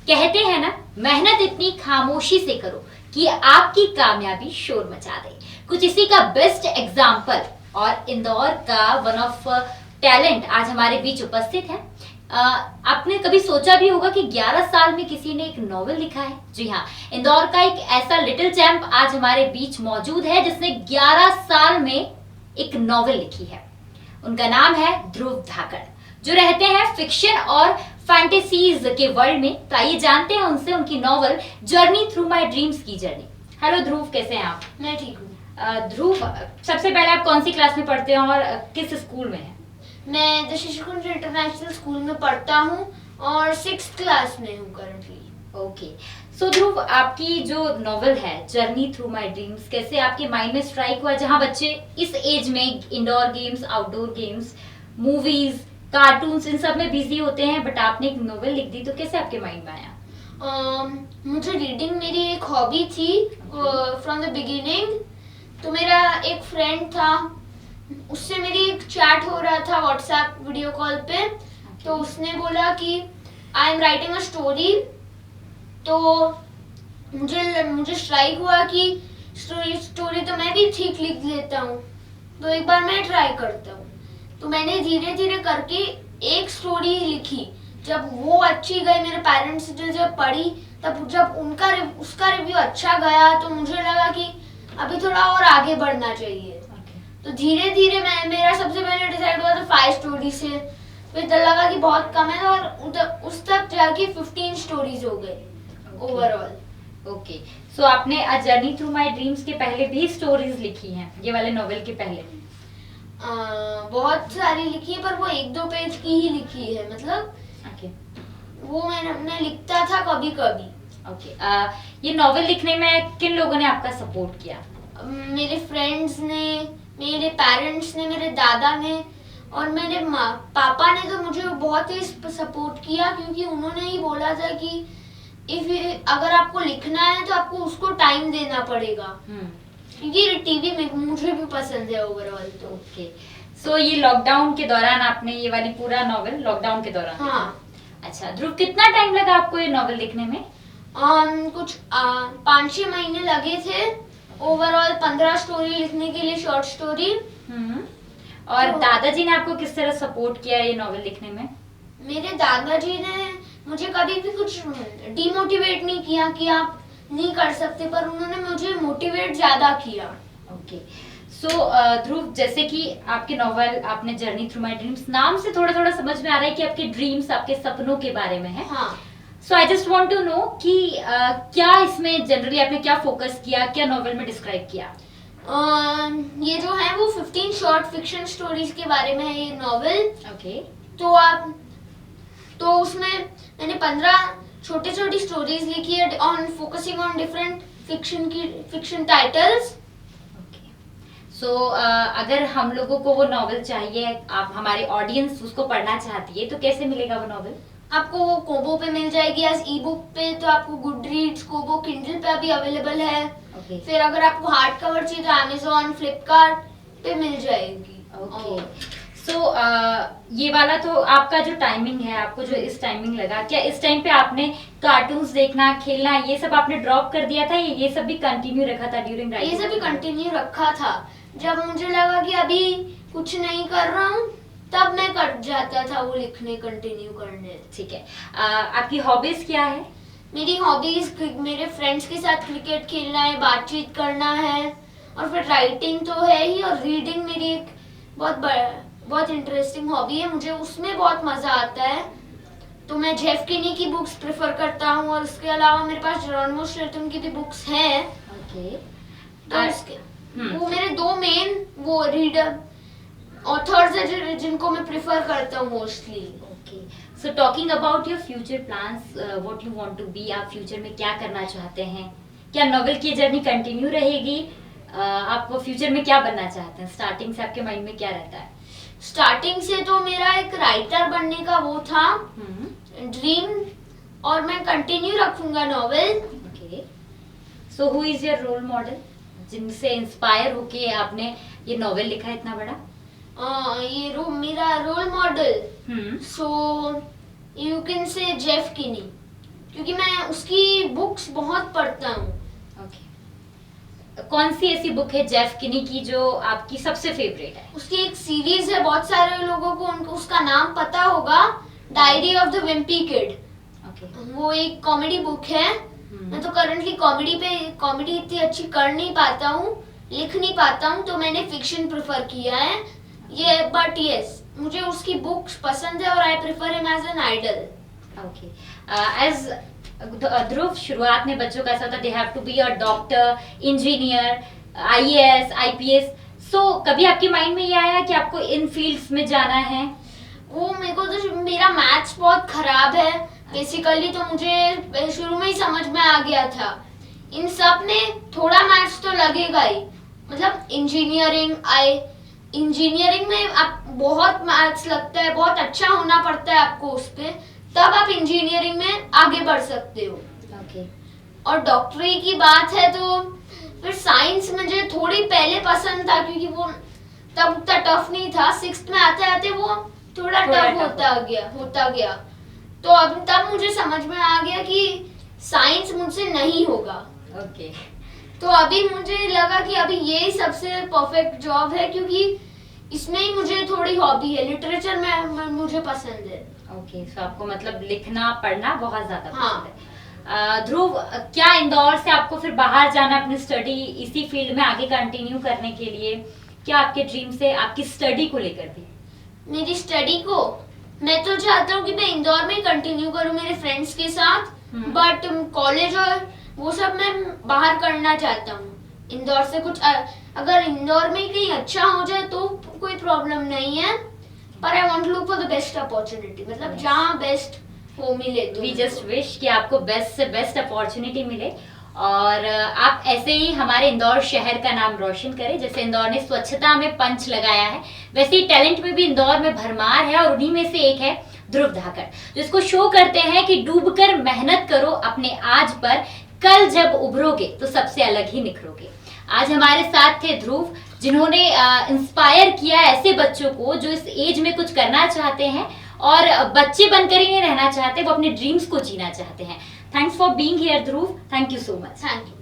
कहते हैं ना, मेहनत इतनी खामोशी से करो कि आपकी कामयाबी शोर मचा दे। कुछ इसी का बेस्ट एग्जाम्पल और इंदौर का वन ऑफ टैलेंट आज हमारे बीच उपस्थित है। आपने कभी सोचा भी होगा कि 11 साल में किसी ने एक नॉवेल लिखा है? जी हाँ, इंदौर का एक ऐसा लिटिल चैंप आज हमारे बीच मौजूद है जिसने 11 साल में एक नॉवेल लिखी है। उनका नाम है ध्रुव धाकड़, जो रहते हैं फिक्शन और फैंटेसीज के वर्ल्ड में। तो आइए जानते हैं उनसे उनकी novel journey through my dreams की जर्नी। हेलो ध्रुव, कैसे हैं आप? मैं ठीक हूँ। ध्रुव, सबसे पहले आप कौन सी क्लास में पढ़ते हैं और किस स्कूल में हैं? मैं द शिशुकुंज इंटरनेशनल स्कूल में पढ़ता हूँ और 6th क्लास में हूँ करंटली। ओके, सो ध्रुव, आपकी जो नॉवेल है जर्नी थ्रू माय ड्रीम्स कैसे आपके माइंड में स्ट्राइक हुआ, जहाँ बच्चे इस एज में indoor games, outdoor games, movies, cartoons, इन सब में बिजी होते हैं, बट आपने एक नॉवेल लिख दी, तो कैसे आपके माइंड में आया? मुझे रीडिंग मेरी एक हॉबी थी फ्रॉम द बिगिनिंग। तो मेरा एक फ्रेंड था, उससे मेरी एक चैट हो रहा था व्हाट्सएप वीडियो कॉल पे। तो उसने बोला कि I am writing a story. तो मुझे स्ट्राइक हुआ कि स्टोरी तो मैं भी ठीक लिख लेता हूँ, तो एक बार मैं ट्राई करता हूँ। तो मैंने धीरे धीरे करके एक स्टोरी लिखी। जब वो अच्छी गई, मेरे पेरेंट्स ने जब पढ़ी, तब जब उसका रिव्यू अच्छा गया, तो मुझे लगा कि अभी थोड़ा और आगे बढ़ना चाहिए। तो धीरे धीरे मेरा सबसे पहले डिसाइड हुआ था 5 स्टोरी से। फिर तो लगा कि बहुत कम है, और उस तक जाके 15 स्टोरीज हो गए ओवरऑल। ओके, सो आपने a journey through my dreams के पहले भी स्टोरीज लिखी हैं, ये वाले नॉवेल के पहले? बहुत सारी लिखी है, पर वो 1-2 पेज की ही लिखी है। मतलब ओके, वो मैं लिखता था कभी कभी। ओके, ये नॉवेल लिखने में किन लोगों ने आपका सपोर्ट किया? मेरे फ्रेंड्स ने, मेरे पेरेंट्स ने, मेरे दादा ने और मेरे पापा ने तो मुझे बहुत ही सपोर्ट किया, क्योंकि उन्होंने ही बोला था कि अगर आपको लिखना है तो आपको उसको टाइम देना पड़ेगा, क्योंकि टीवी में मुझे भी पसंद है ओवरऑल। तो ओके, सो ये लॉकडाउन के दौरान आपने ये वाली पूरा नॉवेल लॉकडाउन के दौरान? हाँ। अच्छा ध्रुव, कितना टाइम लगा आपको ये नॉवेल लिखने में? कुछ 5-6 महीने लगे थे ओवरऑल 15 स्टोरी लिखने के लिए, शॉर्ट स्टोरी। और तो दादाजी ने आपको किस तरह सपोर्ट किया ये नॉवेल लिखने में? मेरे दादाजी ने मुझे कभी भी कुछ डिमोटिवेट नहीं किया कि आप नहीं कर सकते, पर उन्होंने मुझे मोटिवेट ज्यादा किया। ओके, सो ध्रुव, जैसे कि आपके नॉवेल, आपने जर्नी थ्रू माय ड्रीम्स, नाम से थोड़ा थोड़ा समझ में आ रहा है कि आपके ड्रीम्स, आपके सपनों के बारे में है। हाँ। So I just want to know कि क्या इसमें जनरली आपने क्या फोकस किया, क्या नॉवेल में डिस्क्राइब किया? ये जो है वो 15 शॉर्ट फिक्शन स्टोरीज के बारे में है ये नॉवेल। ओके, तो उसमें मैंने 15 छोटी छोटी स्टोरीज लिखी है on focusing on different fiction titles. So अगर हम लोगों को वो नॉवेल चाहिए, आप हमारे ऑडियंस उसको पढ़ना चाहती है, तो कैसे मिलेगा वो नॉवेल? आपको वो कोबो पे मिल जाएगी एज ई बुक पे, तो आपको गुड रीड्स, कोबो, किंडल पे अभी अवेलेबल है। फिर अगर आपको हार्ड कवर चाहिए तो अमेज़न, फ्लिपकार्ट पे मिल जाएगी। ओके, सो ये वाला तो आपका जो टाइमिंग है, आपको जो इस टाइमिंग लगा, क्या इस टाइम पे आपने कार्टून्स देखना, खेलना, ये सब आपने ड्रॉप कर दिया था, ये सब भी कंटिन्यू रखा था ड्यूरिंग राइटिंग? ये सब भी कंटिन्यू रखा था। जब मुझे लगा कि अभी कुछ नहीं कर रहा हूँ, तब मैं कर जाता था वो लिखने कंटिन्यू करने। ठीक है, आपकी हॉबीज क्या है? मेरी हॉबीज मेरे फ्रेंड्स के साथ क्रिकेट खेलना है, बातचीत करना है, और फिर राइटिंग तो है ही, और रीडिंग मेरी एक बहुत इंटरेस्टिंग हॉबी है। मुझे उसमें बहुत मजा आता है। तो मैं जेफ किनी की बुक्स प्रेफर करता हूँ, और उसके अलावा मेरे पास जेरोनिमो स्ट्रैटन की भी बुक्स हैं। ओके, तो वो मेरे 2 मेन वो रीडर ऑथर्स है जिनको मैं प्रेफर करता हूँ mostly. Okay, so talking about your future plans, what you want to be, आप फ्यूचर में क्या करना चाहते हैं? क्या नॉवेल की जर्नी कंटिन्यू रहेगी? आप फ्यूचर में क्या बनना चाहते हैं? स्टार्टिंग से आपके माइंड में क्या रहता है? स्टार्टिंग से तो मेरा एक राइटर बनने का वो था ड्रीम, और मैं कंटिन्यू रखूंगा novel. Okay, so who is your role model, जिनसे इंस्पायर होके आपने ये नॉवेल लिखा है इतना बड़ा? मेरा role model, so you can say Jeff Kinney. क्योंकि मैं उसकी बुक्स बहुत पढ़ता हूँ। ओके, कौन सी ऐसी बुक है जेफ किनी की जो आपकी सबसे फेवरेट है? उसकी एक सीरीज है, बहुत सारे लोगों को उनको उसका नाम पता होगा, diary of the Wimpy kid. Okay. वो एक कॉमेडी बुक है। मैं तो करंटली कॉमेडी इतनी अच्छी कर नहीं पाता हूँ, लिख नहीं पाता हूँ, तो मैंने फिक्शन प्रेफर किया है ये। बट यस, मुझे उसकी बुक्स पसंद है और I prefer him as an idol. Okay, as Dhruv, शुरुआत में बच्चों का ऐसा होता है they have to be a doctor, engineer, IAS, IPS. So कभी आपके माइंड में ये आया कि आपको इन फील्ड्स में जाना है? वो मेरे को तो, मेरा मैथ्स बहुत खराब है बेसिकली, तो मुझे शुरू में ही समझ में आ गया था इन सब में थोड़ा मैथ्स तो लगेगा ही। मतलब इंजीनियरिंग में आप बहुत मैथ्स लगता है, बहुत अच्छा होना पड़ता है आपको उस पे, तब आप इंजीनियरिंग में आगे बढ़ सकते हो। ओके। और डॉक्टरी की बात है तो फिर साइंस मुझे थोड़ी पहले पसंद था, क्योंकि वो तब उतना टफ नहीं था। 6th में आते आते वो थोड़ा टफ होता गया। तो अब तब मुझे समझ में आ गया कि साइंस मुझसे नहीं होगा। ओके। तो अभी मुझे लगा कि अभी यही सबसे परफेक्ट जॉब है, क्योंकि इसमें ही मुझे थोड़ी हॉबी है, लिटरेचर में मुझे पसंद है। ओके, सो आपको मतलब लिखना पढ़ना बहुत ज्यादा हाँ। पसंद है। ध्रुव, क्या इंदौर से आपको फिर बाहर जाना अपनी स्टडी इसी फील्ड में आगे कंटिन्यू करने के लिए? क्या आपके ड्रीम से आपकी स्टडी को लेकर भी? मेरी स्टडी को मैं तो चाहता हूँ कि मैं इंदौर में कंटिन्यू करूँ मेरे फ्रेंड्स के साथ, बट कॉलेज और वो सब मैं बाहर करना चाहता हूँ। इंदौर से कुछ अगर इंदौर में ही कहीं अच्छा हो जाए तो कोई प्रॉब्लम नहीं है, पर I want to look for the best opportunity, मतलब जहाँ बेस्ट हो मिले। तो वी जस्ट विश कि आपको बेस्ट से बेस्ट अपॉर्चुनिटी मिले और आप ऐसे ही हमारे इंदौर शहर का नाम रोशन करें। जैसे इंदौर ने स्वच्छता में पंच लगाया है, वैसे ही टैलेंट में भी इंदौर में भरमार है, और उन्हीं में से एक है ध्रुव धाकड़, जिसको शो करते हैं कि डूबकर मेहनत करो अपने आज पर, कल जब उभरोगे तो सबसे अलग ही निखरोगे। आज हमारे साथ थे ध्रुव, जिन्होंने इंस्पायर किया ऐसे बच्चों को जो इस एज में कुछ करना चाहते हैं और बच्चे बनकर ही नहीं रहना चाहते, वो अपने ड्रीम्स को जीना चाहते हैं। Thanks for being here Dhruv, thank you so much. Thank you.